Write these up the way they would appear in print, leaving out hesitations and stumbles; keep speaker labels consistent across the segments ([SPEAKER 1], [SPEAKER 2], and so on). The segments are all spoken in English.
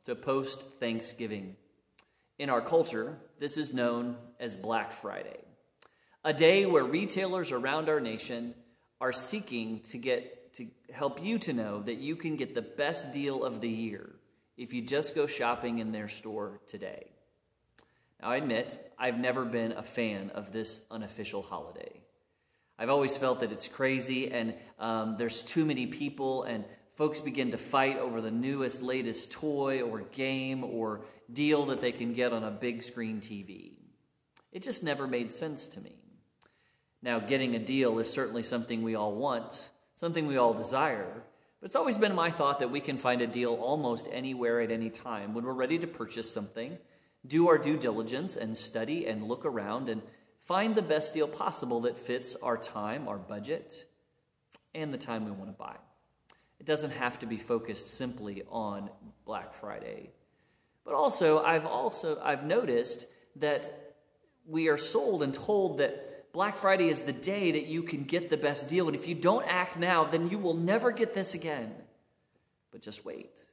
[SPEAKER 1] to post-Thanksgiving. In our culture, this is known as Black Friday, a day where retailers around our nation are seeking to help you to know that you can get the best deal of the year if you just go shopping in their store today. Now, I admit, I've never been a fan of this unofficial holiday. I've always felt that it's crazy and there's too many people and folks begin to fight over the newest, latest toy or game or deal that they can get on a big screen TV. It just never made sense to me. Now, getting a deal is certainly something we all want, something we all desire, but it's always been my thought that we can find a deal almost anywhere at any time when we're ready to purchase something, do our due diligence and study and look around and find the best deal possible that fits our time, our budget, and the time we want to buy. It doesn't have to be focused simply on Black Friday. But I've noticed that we are sold and told that Black Friday is the day that you can get the best deal. And if you don't act now, then you will never get this again. But just wait.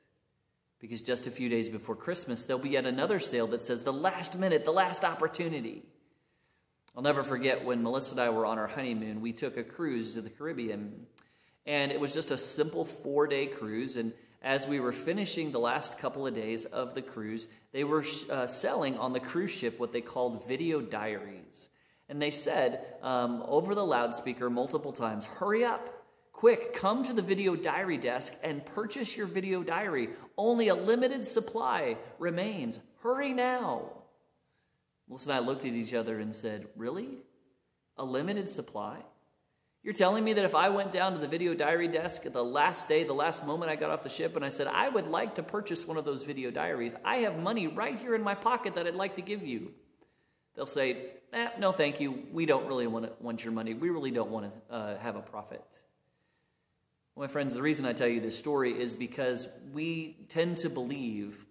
[SPEAKER 1] Because just a few days before Christmas, there'll be yet another sale that says the last minute, the last opportunity. I'll never forget when Melissa and I were on our honeymoon, we took a cruise to the Caribbean. And it was just a simple 4-day cruise. And as we were finishing the last couple of days of the cruise, they were selling on the cruise ship what they called video diaries. And they said over the loudspeaker multiple times, "Hurry up, quick, come to the video diary desk and purchase your video diary. Only a limited supply remains. Hurry now." Melissa and I looked at each other and said, "Really? A limited supply? You're telling me that if I went down to the video diary desk at the last day, the last moment I got off the ship, and I said, I would like to purchase one of those video diaries, I have money right here in my pocket that I'd like to give you." They'll say, "No, thank you. We don't really want your money. We really don't want to have a profit." Well, my friends, the reason I tell you this story is because we tend to believe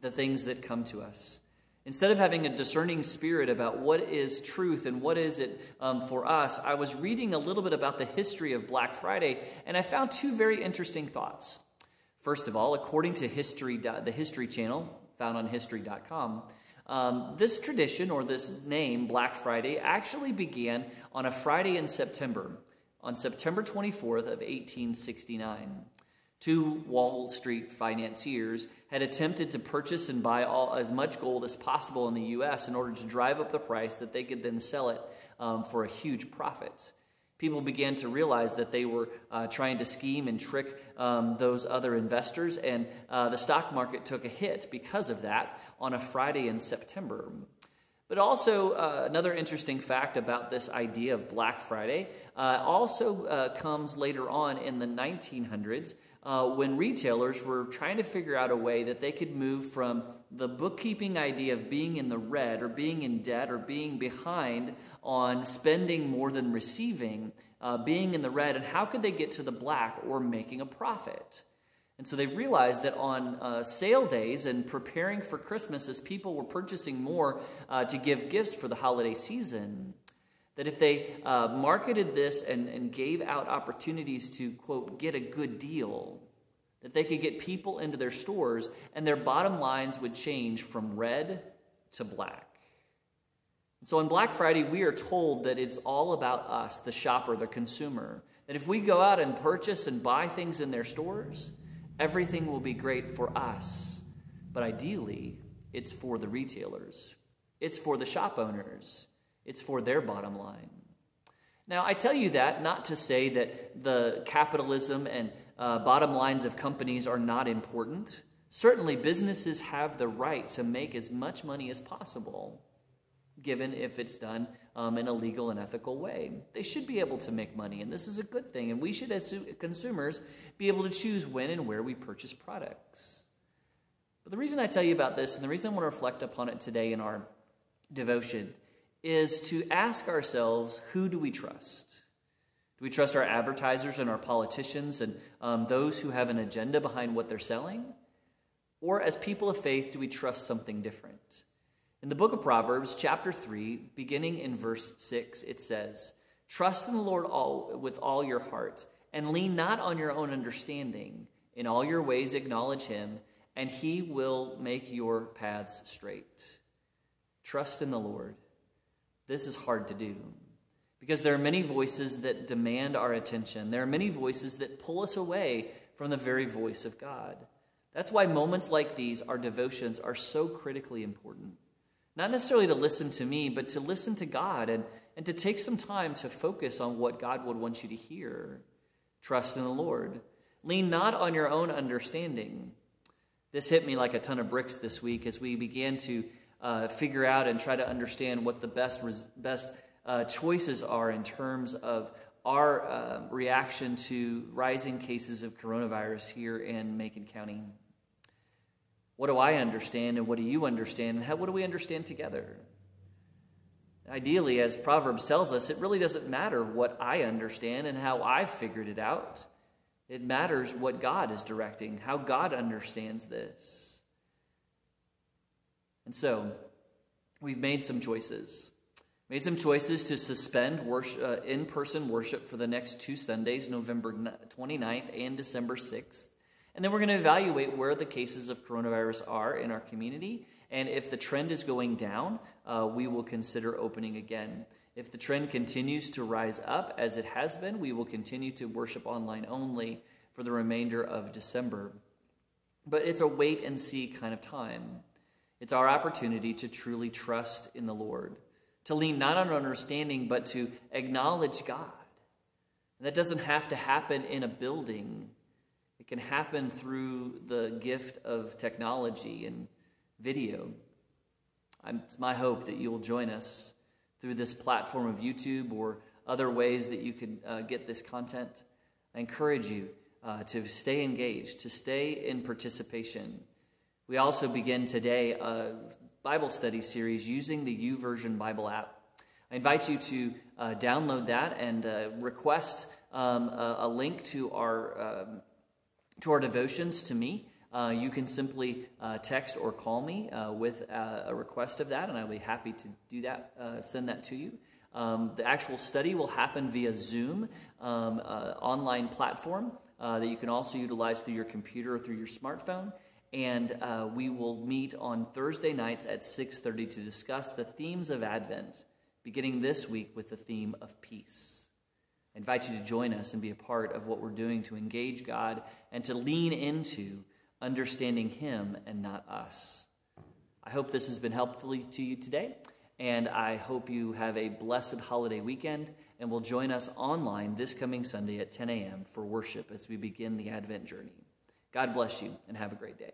[SPEAKER 1] the things that come to us. Instead of having a discerning spirit about what is truth and what is it for us, I was reading a little bit about the history of Black Friday, and I found two very interesting thoughts. First of all, according to the History Channel, found on history.com, this tradition, or this name, Black Friday, actually began on a Friday in September, on September 24th of 1869. Two Wall Street financiers had attempted to purchase and buy as much gold as possible in the U.S. in order to drive up the price that they could then sell it for a huge profit. People began to realize that they were trying to scheme and trick those other investors, and the stock market took a hit because of that on a Friday in September. But also, another interesting fact about this idea of Black Friday also comes later on in the 1900s, when retailers were trying to figure out a way that they could move from the bookkeeping idea of being in the red or being in debt or being behind on spending more than receiving, being in the red, and how could they get to the black or making a profit? And so they realized that on sale days and preparing for Christmas, as people were purchasing more to give gifts for the holiday season, that if they marketed this and gave out opportunities to, quote, get a good deal, that they could get people into their stores and their bottom lines would change from red to black. And so on Black Friday, we are told that it's all about us, the shopper, the consumer, that if we go out and purchase and buy things in their stores, everything will be great for us. But ideally, it's for the retailers. It's for the shop owners. It's for their bottom line. Now, I tell you that not to say that the capitalism and bottom lines of companies are not important. Certainly, businesses have the right to make as much money as possible, given if it's done in a legal and ethical way. They should be able to make money, and this is a good thing. And we should, as consumers, be able to choose when and where we purchase products. But the reason I tell you about this, and the reason I want to reflect upon it today in our devotion, is to ask ourselves, who do we trust? Do we trust our advertisers and our politicians and those who have an agenda behind what they're selling? Or as people of faith, do we trust something different? In the book of Proverbs, chapter 3, beginning in verse 6, it says, "Trust in the Lord with all your heart, and lean not on your own understanding. In all your ways acknowledge him, and he will make your paths straight. Trust in the Lord. This is hard to do because there are many voices that demand our attention. There are many voices that pull us away from the very voice of God. That's why moments like these, our devotions, are so critically important. Not necessarily to listen to me, but to listen to God and to take some time to focus on what God would want you to hear. Trust in the Lord. Lean not on your own understanding. This hit me like a ton of bricks this week as we began to figure out and try to understand what the best choices are in terms of our reaction to rising cases of coronavirus here in Macon County. What do I understand and what do you understand and what do we understand together? Ideally, as Proverbs tells us, it really doesn't matter what I understand and how I've figured it out. It matters what God is directing, how God understands this. And so, we've made some choices. Made some choices to suspend in-person worship for the next 2 Sundays, November 29th and December 6th. And then we're going to evaluate where the cases of coronavirus are in our community. And if the trend is going down, we will consider opening again. If the trend continues to rise up, as it has been, we will continue to worship online only for the remainder of December. But it's a wait-and-see kind of time. It's our opportunity to truly trust in the Lord, to lean not on our understanding, but to acknowledge God. And that doesn't have to happen in a building. It can happen through the gift of technology and video. It's my hope that you will join us through this platform of YouTube or other ways that you can get this content. I encourage you to stay engaged, to stay in participation. We also begin today a Bible study series using the YouVersion Bible app. I invite you to download that and request a link to our devotions to me. You can simply text or call me with a request of that, and I'll be happy to do that, send that to you. The actual study will happen via Zoom online platform that you can also utilize through your computer or through your smartphone. And we will meet on Thursday nights at 6:30 to discuss the themes of Advent, beginning this week with the theme of peace. I invite you to join us and be a part of what we're doing to engage God and to lean into understanding Him and not us. I hope this has been helpful to you today, and I hope you have a blessed holiday weekend, and will join us online this coming Sunday at 10 a.m. for worship as we begin the Advent journey. God bless you, and have a great day.